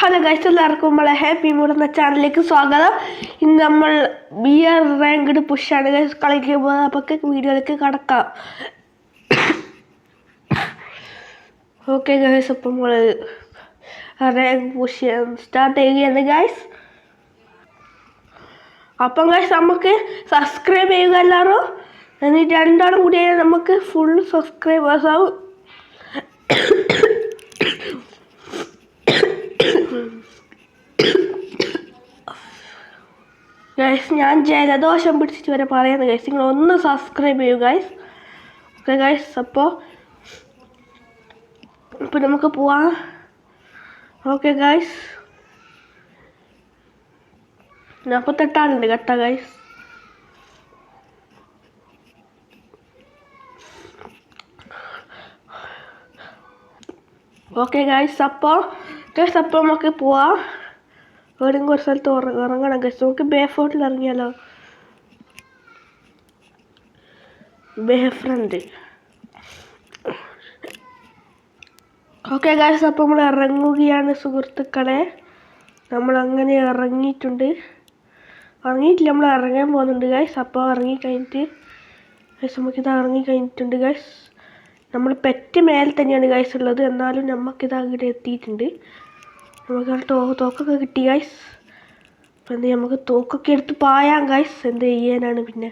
Hello guys, എല്ലാവർക്കും നമ്മളെ happy mood എന്ന ചാനലിലേക്ക് സ്വാഗതം. ഇന്ന് നമ്മൾ ബിയർ റാങ്ക്ഡ് പുഷാണ് ഗൈസ് കളിക്കാൻ പോകുന്നത്. അപ്പോൾ വീഡിയോയിലേക്ക് കടക്കാം. ഓക്കെ ഗൈസ്, അപ്പം നമ്മൾ റാങ്ക് പുഷ് സ്റ്റാർട്ട് ചെയ്യുകയാണ് ഗൈസ്. അപ്പം ഗൈസ് നമുക്ക് സബ്സ്ക്രൈബ് ചെയ്യുക എല്ലാവരും. എന്നിട്ട് രണ്ടാളും കൂടി നമുക്ക് ഫുൾ സബ്സ്ക്രൈബേഴ്സ് ആവും. ഗൈസ്, ഞാൻ ജലദോഷം പിടിച്ചിട്ട് വരെ പറയുന്നത് ഗൈസ്, നിങ്ങൾ ഒന്ന് സബ്സ്ക്രൈബ് ചെയ്യൂ ഗൈസ്. ഓക്കെ ഗൈസ്, അപ്പോൾ നമുക്ക് പോവാം. ഓക്കെ ഗൈസ്, 48 ആളുണ്ട് കേട്ടോ ഗൈസ്. ഓക്കെ ഗൈസ്, അപ്പോൾ നമുക്ക് പോവാം. എവിടെയെങ്കിലും ഒരു സ്ഥലത്ത് ഇറങ്ങണം ഗൈസ്. നമുക്ക് ബേ ഫോർട്ടിൽ ഇറങ്ങിയാലോ? Bay front. ഓക്കെ ഗൈസ്, അപ്പോൾ നമ്മൾ ഇറങ്ങുകയാണ് സുഹൃത്തുക്കളെ. നമ്മളങ്ങനെ ഇറങ്ങിയിട്ടില്ല, നമ്മൾ ഇറങ്ങാൻ പോകുന്നുണ്ട് ഗൈസ്. അപ്പോൾ ഇറങ്ങിക്കഴിഞ്ഞിട്ട് ഗൈസ് നമുക്കിത് ഇറങ്ങിക്കഴിഞ്ഞിട്ടുണ്ട് ഗൈസ്. നമ്മൾ പെറ്റ് മേലെ തന്നെയാണ് ഗൈസ് ഉള്ളത്, എന്നാലും നമുക്കിത് അങ്ങോട്ട് എത്തിയിട്ടുണ്ട്. നമുക്ക് തോക്കൊക്കെ കിട്ടി ഗൈസ്. അപ്പം എന്ത് നമുക്ക് തോക്കൊക്കെ എടുത്ത് പായാം ഗൈസ്. എന്ത് ചെയ്യാനാണ് പിന്നെ.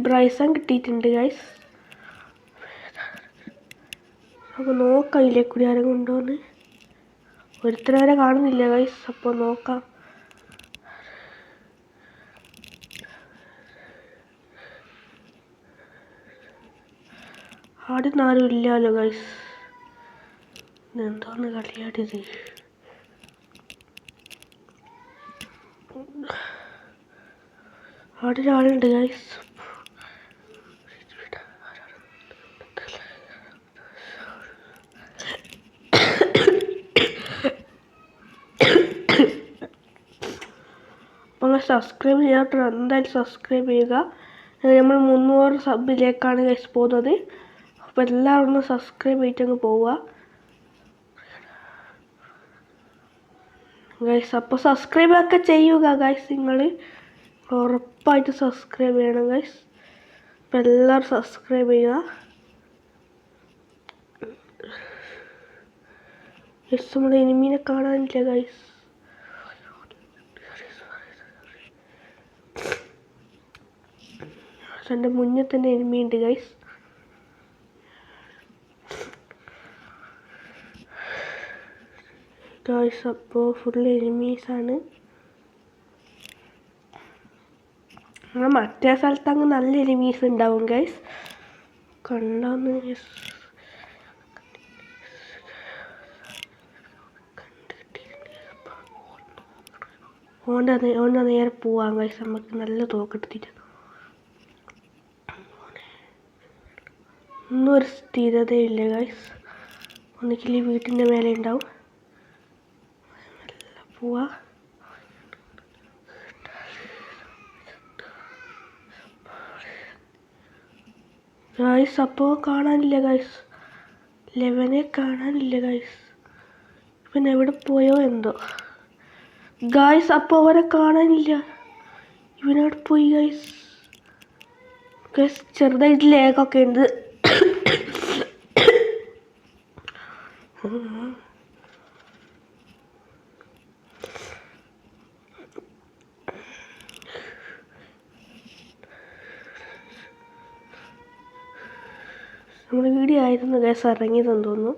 ബ്രൈസൺ കിട്ടിയിട്ടുണ്ട് ഗൈസ്. നമുക്ക് നോക്കാം ഇല്ലേ കൂടി ആരും കൊണ്ടുവന്ന്. ഒരുത്തര വരെ കാണുന്നില്ല ഗൈസ്. അപ്പോൾ നോക്കാം. ആടുന്ന ആരും ഇല്ലല്ലോ ഗൈസ്. എന്താണ് കളിയാടിയത്? ആടിനാളുണ്ട് ഗൈസ്. അപ്പോൾ സബ്സ്ക്രൈബ് ചെയ്യാത്ത എന്തായാലും സബ്സ്ക്രൈബ് ചെയ്യുക. നമ്മൾ 300 സബിലേക്കാണ് ഗൈസ് പോകുന്നത്. അപ്പോൾ എല്ലാവരും ഒന്ന് സബ്സ്ക്രൈബ് ചെയ്തിട്ടങ്ങ് പോവുക ഗൈസ്. അപ്പോൾ സബ്സ്ക്രൈബ് ഒക്കെ ചെയ്യുക ഗൈസ്. നിങ്ങൾ ഉറപ്പായിട്ട് സബ്സ്ക്രൈബ് ചെയ്യണം ഗൈസ്. അപ്പോൾ എല്ലാവരും സബ്സ്ക്രൈബ് ചെയ്യുക ഗൈസ്. നമ്മുടെ എനിമീനെ കാണാനില്ല ഗൈസ്. എൻ്റെ മുന്നിൽ തന്നെ എനിമിയുണ്ട് ഗൈസ്. ഗൈസ്, അപ്പോൾ ഫുൾ എനിമീസാണ്. മറ്റേ സ്ഥലത്ത് അങ്ങ് നല്ല എനിമീസ് ഉണ്ടാവും ഗൈസ്. കണ്ടോന്ന് ഓണ്ട നേരെ പോവാം ഗൈസ്. നമുക്ക് നല്ല തോക്കെടുത്തിട്ട് ഒന്നും ഒരു സ്ഥിരതയില്ല ഗൈസ്. ഒന്നിക്കിൽ വീട്ടിൻ്റെ മേലെ ഉണ്ടാവും. പോവാ ഗൈസ്. അപ്പോൾ കാണാനില്ല ഗൈസ്. 11 കാണാനില്ല ഗൈസ്. പിന്നെ എവിടെ പോയോ എന്തോ ഗൈസ്. അപ്പോൾ അവരെ കാണാനില്ല. ഇവനവിടെ പോയി ഗൈസ്. ചെറുതായിട്ട് ലേക്കൊക്കെ ഉണ്ട്. നമ്മുടെ വീഡിയോ ആയിരുന്നു ഗൈസ് ഇറങ്ങിയതെന്ന് തോന്നുന്നു.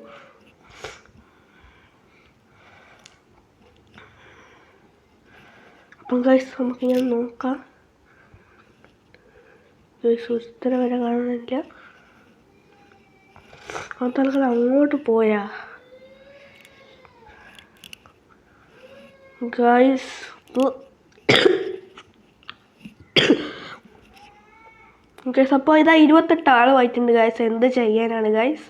അപ്പം ഗൈസ് നമുക്ക് ഞാൻ നോക്കാം ഗൈസ്. ഉത്തര വരെ കാണുന്നില്ല. ആൾക്കാർ അങ്ങോട്ട് പോയാ ഗൈസ്. ഗൈസ്, അപ്പോൾ ഇതാ 28 ആളുമായിട്ടുണ്ട് ഗൈസ്. എന്ത് ചെയ്യാനാണ് ഗൈസ്.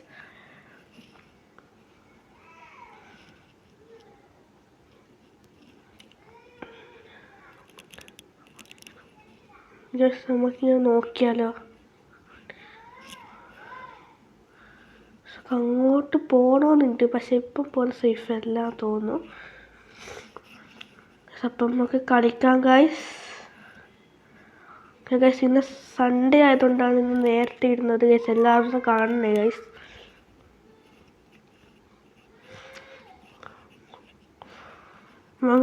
നമുക്ക് നോക്കിയാലോ? അങ്ങോട്ട് പോകണമെന്നുണ്ട്, പക്ഷെ ഇപ്പം പോകുന്ന സേഫ് അല്ല തോന്നുന്നു. അപ്പം നമുക്ക് കളിക്കാം ഗൈസ്. ഗൈസ് ഇന്ന് സൺഡേ ആയതുകൊണ്ടാണ് ഇന്ന് നേരത്തെ ഇടുന്നത് ഗൈസ്. എല്ലാവരും കാണണേ ഗൈസ്.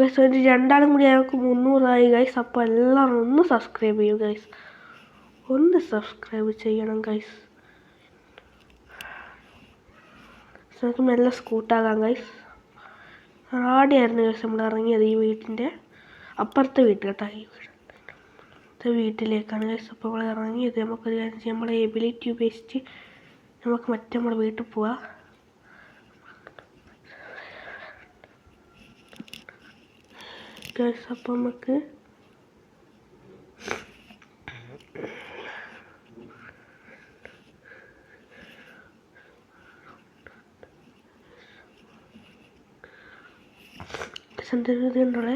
ഗൈസ് ഒരു 2 ആളും കൂടി ഞങ്ങൾക്ക് 300 ഗൈസ്. അപ്പോൾ എല്ലാവരും ഒന്ന് സബ്സ്ക്രൈബ് ചെയ്യൂ ഗൈസ്. ഒന്ന് സബ്സ്ക്രൈബ് ചെയ്യണം ഗൈസ്. നമുക്ക് മെല്ലെ സ്കൂട്ടാകാം ഗൈസ്. ആടെയായിരുന്നു ഗൈസ് നമ്മൾ ഇറങ്ങിയത്, ഈ വീട്ടിൻ്റെ അപ്പുറത്തെ വീട്ടിൽ കേട്ടോ. ഈ വീട്ടിലേക്കാണ് ഗൈസ് അപ്പോൾ നമ്മൾ ഇറങ്ങിയത്. നമുക്കൊരു കാര്യം ചെയ്യാം, നമ്മളെ എബിലിറ്റി ഉപയോഗിച്ചിട്ട് നമുക്ക് മറ്റേ നമ്മളെ വീട്ടിൽ പോവാം. ഗൈസ് അപ്പോൾ നമുക്ക് ഉണ്ടോളെ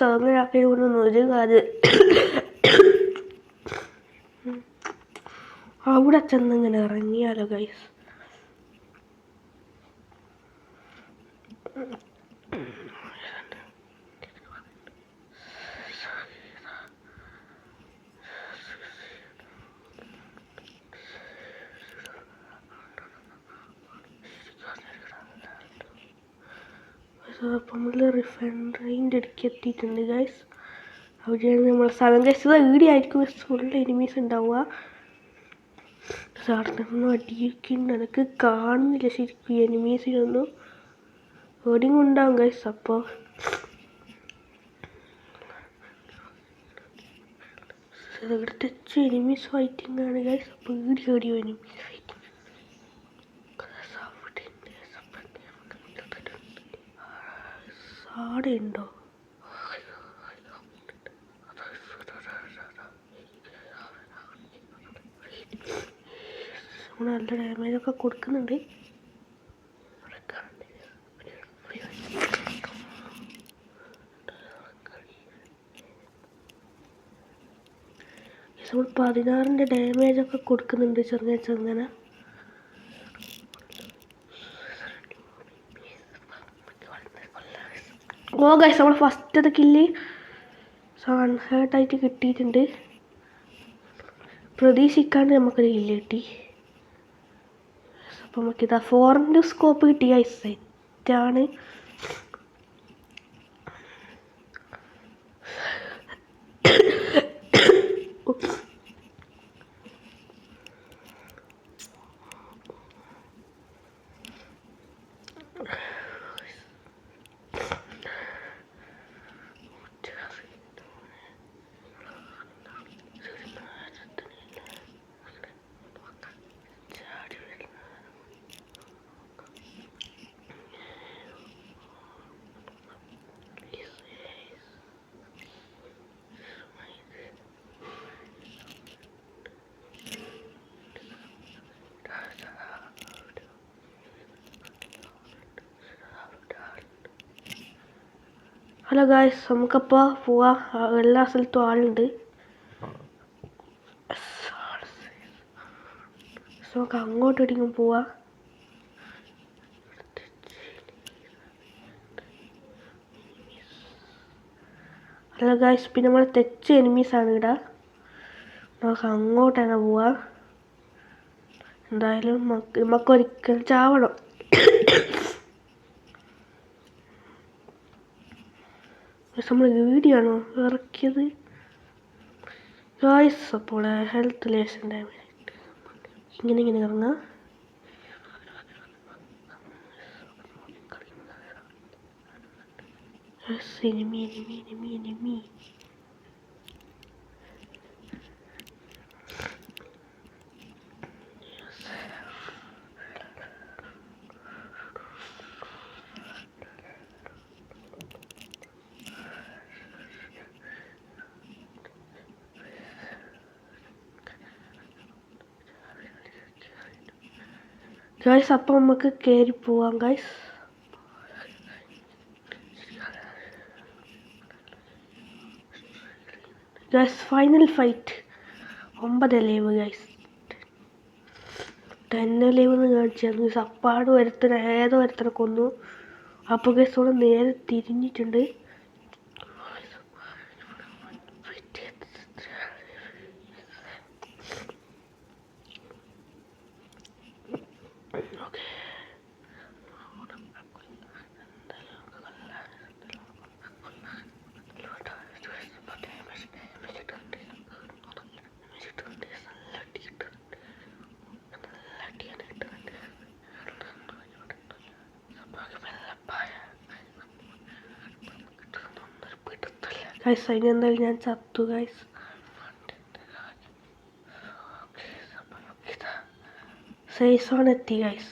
സമയമാക്കി കൊണ്ടൊന്നും ഒരു കാര്യം അവിടെ ചെന്നിങ്ങനെ ഇറങ്ങിയാലോ ഗൈസ്. അപ്പം നമ്മൾ റിഫൈനറിൻ്റെ ഇടയ്ക്ക് എത്തിയിട്ടുണ്ട് ഗൈസ്. അവിടെയാണ് നമ്മൾ സ്ഥലം ഗൈസ്. ഇത് ഈടെ ആയിരിക്കും ഫുൾ എനിമീസ് ഉണ്ടാവുക. സാറിനൊന്നും അടിയൊക്കെ ഉണ്ട്, എനിക്ക് കാണുന്നില്ല ശരിക്കും എനിമീസിനൊന്നും. എവിടെയും ഉണ്ടാവും ഗൈസ്. അപ്പോൾ ഇവിടുത്തെ എനിമീസ് ഫൈറ്റിംഗ് ആണ് ഗൈസ്. അപ്പോൾ ഈടിയോ എനിമീസ് ഫൈറ്റിംഗ് ആടെ ഉണ്ടോ? നല്ല ഡാമേജൊക്കെ കൊടുക്കുന്നുണ്ട്. നമ്മൾ 16ൻ്റെ ഡാമേജൊക്കെ കൊടുക്കുന്നുണ്ട് ചെറുങ്ങനെ. ഓ ഗൈസ് നമ്മൾ ഫസ്റ്റത്തെ കില്ല് ഹേർട്ടായിട്ട് കിട്ടിയിട്ടുണ്ട്. പ്രതീക്ഷിക്കാണ്ട് നമുക്കൊരു കില്ല് കിട്ടി. അപ്പം നമുക്കിതാ 4ൻ്റെ സ്കോപ്പ് കിട്ടി ഗൈസ്. സെറ്റാണ്. ഹലോ ഗായ്സ്, നമുക്കപ്പോൾ പോവാം. എല്ലാ സ്ഥലത്തും ആളുണ്ട്. നമുക്ക് അങ്ങോട്ട് എവിടെയെങ്കിലും പോവാം. ഹലോ ഗായ്സ്, പിന്നെ നമ്മൾ തെച്ച് എനിമീസാണ് ഇവിടെ. നമുക്ക് അങ്ങോട്ട് തന്നെ പോവാം. എന്തായാലും നമുക്കൊരിക്കലും ചാവണം. നമ്മൾ വീഡിയോ ആണോ ഇറക്കിയത് ഗായ്സ്? അപ്പോൾ ഹെൽത്ത് ലേശം ഡാമേജ് ഇങ്ങനെ ഇറങ്ങാം. enemy. ഗൈസ്, അപ്പം നമുക്ക് കയറി പോവാം guys. Guys final fight 9 live guys 10 live എന്ന് കാണിച്ചായിരുന്നു. സപ്പാട് ഏതോ ഒരുത്തനെ കൊന്നു. അപ്പോൾ ഗൈസ് അവിടെ നേരെ തിരിഞ്ഞിട്ടുണ്ട്. ഗൈസ് അതിനെന്തായാലും ഞാൻ ചത്തു ഗൈസ്. സേഫ് എത്തി ഗൈസ്.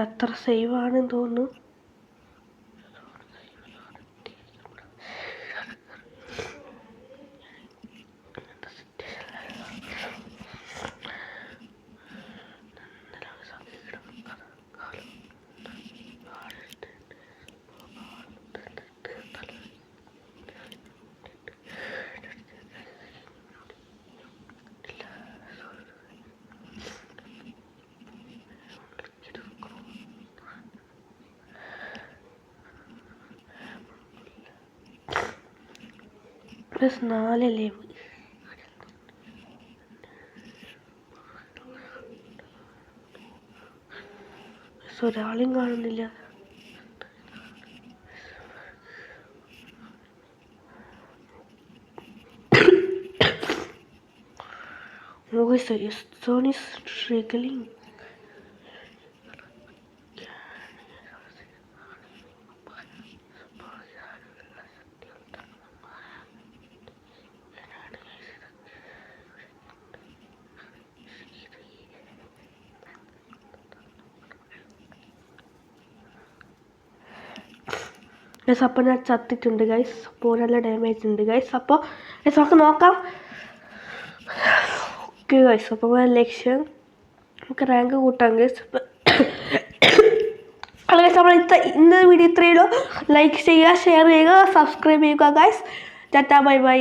അത്ര സേവ് ആണെന്ന് തോന്നുന്നു. Plus 4 live. ഒരാളും കാണുന്നില്ല. Son is struggling. ഗൈസ് അപ്പോൾ ഞാൻ ചത്തിട്ടുണ്ട് ഗൈസ്. അപ്പോൾ നല്ല ഡാമേജ് ഉണ്ട് ഗൈസ്. അപ്പോൾ ഗൈസ് നമുക്ക് നോക്കാം. ഓക്കെ ഗൈസ്, അപ്പോൾ ലക്ഷ്യം നമുക്ക് റാങ്ക് കൂട്ടാം ഗൈസ്. അപ്പോൾ ഗൈസ് നമ്മൾ ഇന്നത്തെ വീഡിയോ ഇത്രയുള്ളൂ. ലൈക്ക് ചെയ്യുക, ഷെയർ ചെയ്യുക, സബ്സ്ക്രൈബ് ചെയ്യുക ഗൈസ്. Tata bye bye.